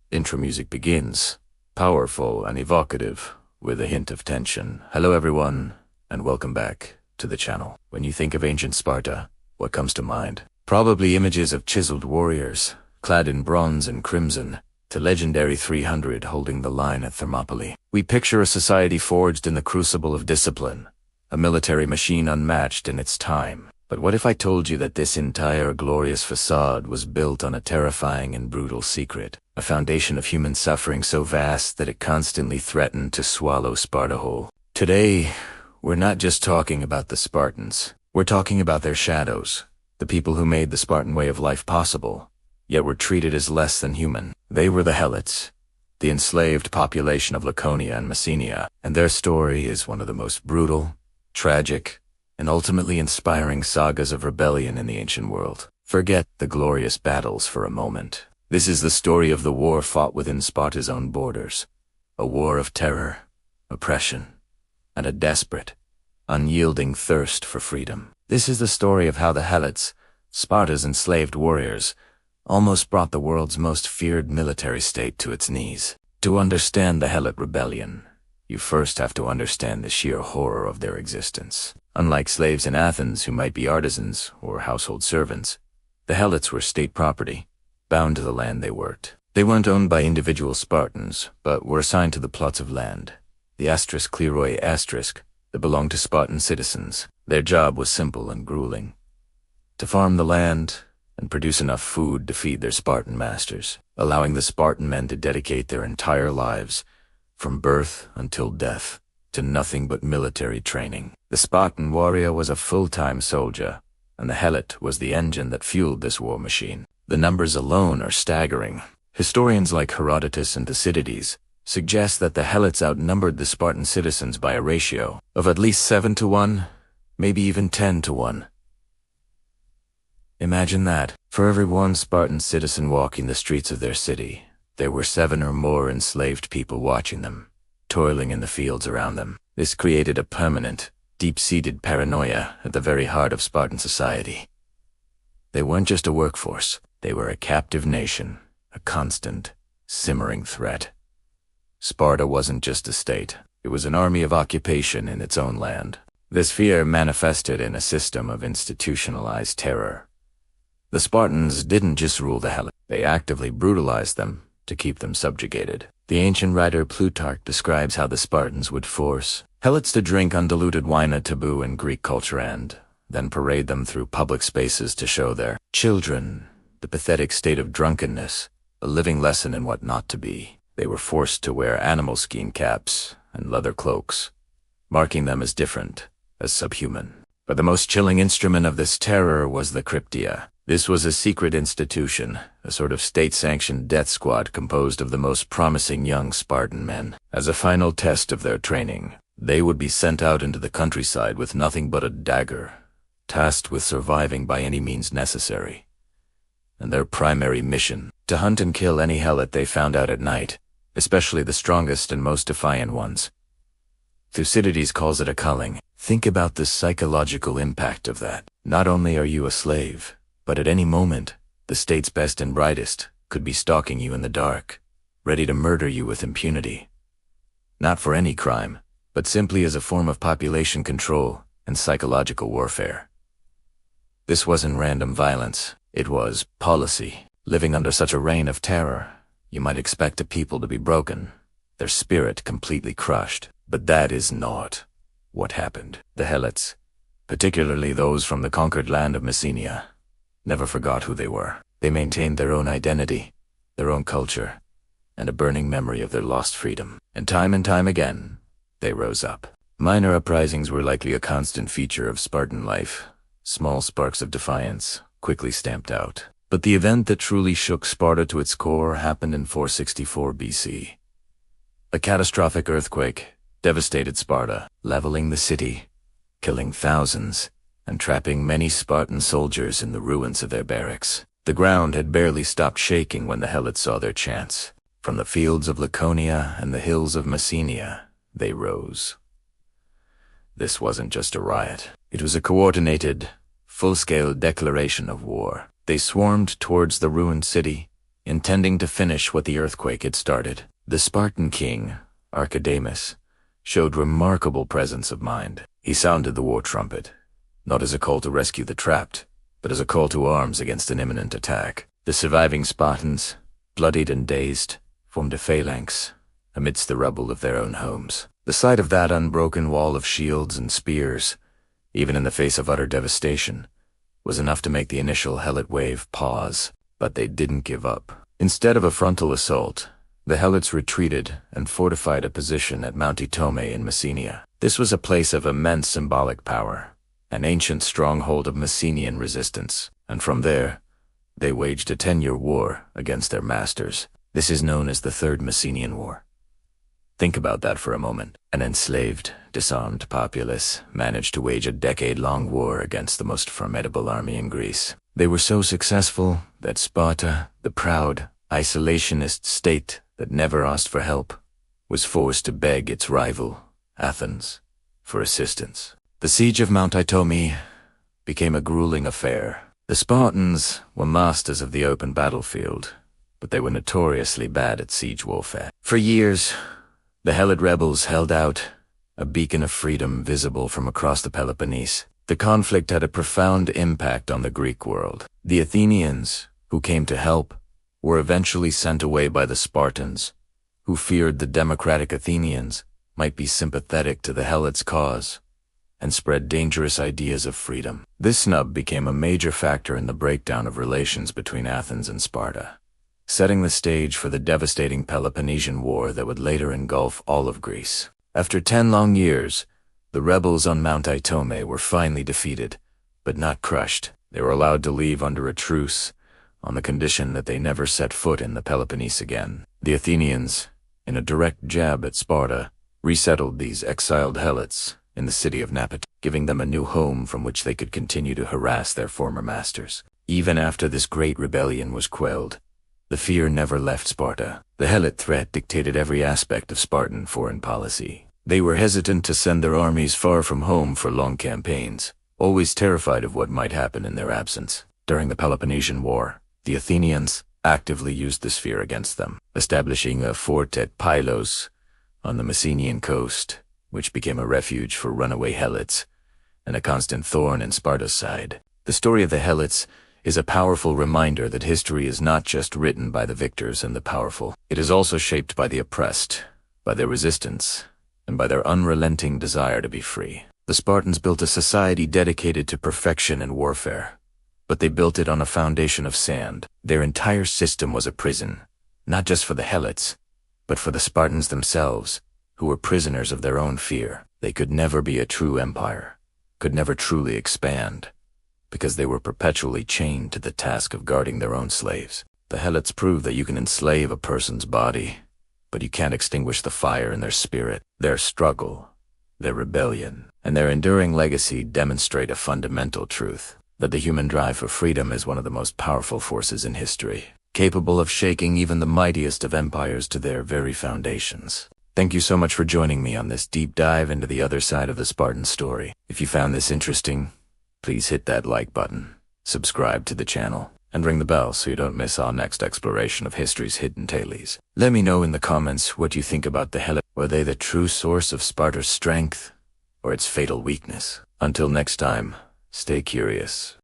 Intro music begins, powerful and evocative, with a hint of tension. Hello everyone, and welcome back to the channel. When you think of ancient Sparta, what comes to mind? Probably images of chiseled warriors, clad in bronze and crimson, to legendary 300 holding the line at Thermopylae. We picture a society forged in the crucible of discipline, a military machine unmatched in its time. But what if I told you that this entire glorious facade was built on a terrifying and brutal secret, a foundation of human suffering so vast that it constantly threatened to swallow Sparta whole? Today, we're not just talking about the Spartans. We're talking about their shadows, the people who made the Spartan way of life possible, yet were treated as less than human. They were the Helots, the enslaved population of Laconia and Messenia, and their story is one of the most brutal, tragic, and ultimately inspiring sagas of rebellion in the ancient world. Forget the glorious battles for a moment. This is the story of the war fought within Sparta's own borders, a war of terror, oppression, and a desperate, unyielding thirst for freedom. This is the story of how the Helots, Sparta's enslaved warriors, almost brought the world's most feared military state to its knees. To understand the Helot rebellion, you first have to understand the sheer horror of their existence. Unlike slaves in Athens who might be artisans or household servants, the Helots were state property, bound to the land they worked. They weren't owned by individual Spartans, but were assigned to the plots of land, the asterisk kleroi asterisk, that belonged to Spartan citizens. Their job was simple and grueling: to farm the land and produce enough food to feed their Spartan masters, allowing the Spartan men to dedicate their entire lives, from birth until death, to nothing but military training. The Spartan warrior was a full-time soldier, and the Helot was the engine that fueled this war machine. The numbers alone are staggering. Historians like Herodotus and Thucydides suggest that the Helots outnumbered the Spartan citizens by a ratio of at least 7-1, maybe even 10-1. Imagine that. For every one Spartan citizen walking the streets of their city, there were 7 or more enslaved people watching them, toiling in the fields around them. This created a permanent, deep-seated paranoia at the very heart of Spartan society. They weren't just a workforce, they were a captive nation, a constant, simmering threat. Sparta wasn't just a state, it was an army of occupation in its own land. This fear manifested in a system of institutionalized terror. The Spartans didn't just rule the Helots, they actively brutalized them to keep them subjugated. The ancient writer Plutarch describes how the Spartans would force Helots to drink undiluted wine, a taboo in Greek culture, and then parade them through public spaces to show their children the pathetic state of drunkenness, a living lesson in what not to be. They were forced to wear animal skin caps and leather cloaks, marking them as different, as subhuman. But the most chilling instrument of this terror was the Cryptia. This was a secret institution, a sort of state-sanctioned death squad composed of the most promising young Spartan men. As a final test of their training, they would be sent out into the countryside with nothing but a dagger, tasked with surviving by any means necessary. And their primary mission, to hunt and kill any Helot they found out at night, especially the strongest and most defiant ones. Thucydides calls it a culling. Think about the psychological impact of that. Not only are you a slave, but at any moment, the state's best and brightest could be stalking you in the dark, ready to murder you with impunity. Not for any crime, but simply as a form of population control and psychological warfare. This wasn't random violence, it was policy. Living under such a reign of terror, you might expect a people to be broken, their spirit completely crushed. But that is not what happened. The Helots, particularly those from the conquered land of Messenia, never forgot who they were. They maintained their own identity, their own culture, and a burning memory of their lost freedom. And time again, they rose up. Minor uprisings were likely a constant feature of Spartan life, small sparks of defiance, quickly stamped out. But the event that truly shook Sparta to its core happened in 464 BC. A catastrophic earthquake devastated Sparta, leveling the city, killing thousands, and trapping many Spartan soldiers in the ruins of their barracks. The ground had barely stopped shaking when the Helots saw their chance. From the fields of Laconia and the hills of Messenia, they rose. This wasn't just a riot. It was a coordinated, full-scale declaration of war. They swarmed towards the ruined city, intending to finish what the earthquake had started. The Spartan king, Archidamus, showed remarkable presence of mind. He sounded the war trumpet, not as a call to rescue the trapped, but as a call to arms against an imminent attack. The surviving Spartans, bloodied and dazed, formed a phalanx amidst the rubble of their own homes. The sight of that unbroken wall of shields and spears, even in the face of utter devastation, was enough to make the initial Helot wave pause. But they didn't give up. Instead of a frontal assault, the Helots retreated and fortified a position at Mount Itome in Messenia. This was a place of immense symbolic power, an ancient stronghold of Messenian resistance, and from there, they waged a 10-year war against their masters. This is known as the Third Messenian War. Think about that for a moment. An enslaved, disarmed populace managed to wage a decade-long war against the most formidable army in Greece. They were so successful that Sparta, the proud, isolationist state that never asked for help, was forced to beg its rival, Athens, for assistance. The siege of Mount Itome became a grueling affair. The Spartans were masters of the open battlefield, but they were notoriously bad at siege warfare. For years, the Helot rebels held out, a beacon of freedom visible from across the Peloponnese. The conflict had a profound impact on the Greek world. The Athenians, who came to help, were eventually sent away by the Spartans, who feared the democratic Athenians might be sympathetic to the Helots' cause and spread dangerous ideas of freedom. This snub became a major factor in the breakdown of relations between Athens and Sparta, setting the stage for the devastating Peloponnesian War that would later engulf all of Greece. After 10 long years, the rebels on Mount Itome were finally defeated, but not crushed. They were allowed to leave under a truce, on the condition that they never set foot in the Peloponnese again. The Athenians, in a direct jab at Sparta, resettled these exiled Helots in the city of Napata, giving them a new home from which they could continue to harass their former masters. Even after this great rebellion was quelled, the fear never left Sparta. The Helot threat dictated every aspect of Spartan foreign policy. They were hesitant to send their armies far from home for long campaigns, always terrified of what might happen in their absence. During the Peloponnesian War, the Athenians actively used this fear against them, establishing a fort at Pylos on the Messenian coast, which became a refuge for runaway Helots and a constant thorn in Sparta's side. The story of the Helots is a powerful reminder that history is not just written by the victors and the powerful. It is also shaped by the oppressed, by their resistance, and by their unrelenting desire to be free. The Spartans built a society dedicated to perfection and warfare, but they built it on a foundation of sand. Their entire system was a prison, not just for the Helots, but for the Spartans themselves, who were prisoners of their own fear. They could never be a true empire, could never truly expand, because they were perpetually chained to the task of guarding their own slaves. The Helots proved that you can enslave a person's body, but you can't extinguish the fire in their spirit. Their struggle, their rebellion, and their enduring legacy demonstrate a fundamental truth, that the human drive for freedom is one of the most powerful forces in history, capable of shaking even the mightiest of empires to their very foundations. Thank you so much for joining me on this deep dive into the other side of the Spartan story. If you found this interesting, please hit that like button, subscribe to the channel, and ring the bell so you don't miss our next exploration of history's hidden tailies. Let me know in the comments what you think about the Helot. Were they the true source of Sparta's strength, or its fatal weakness? Until next time, stay curious.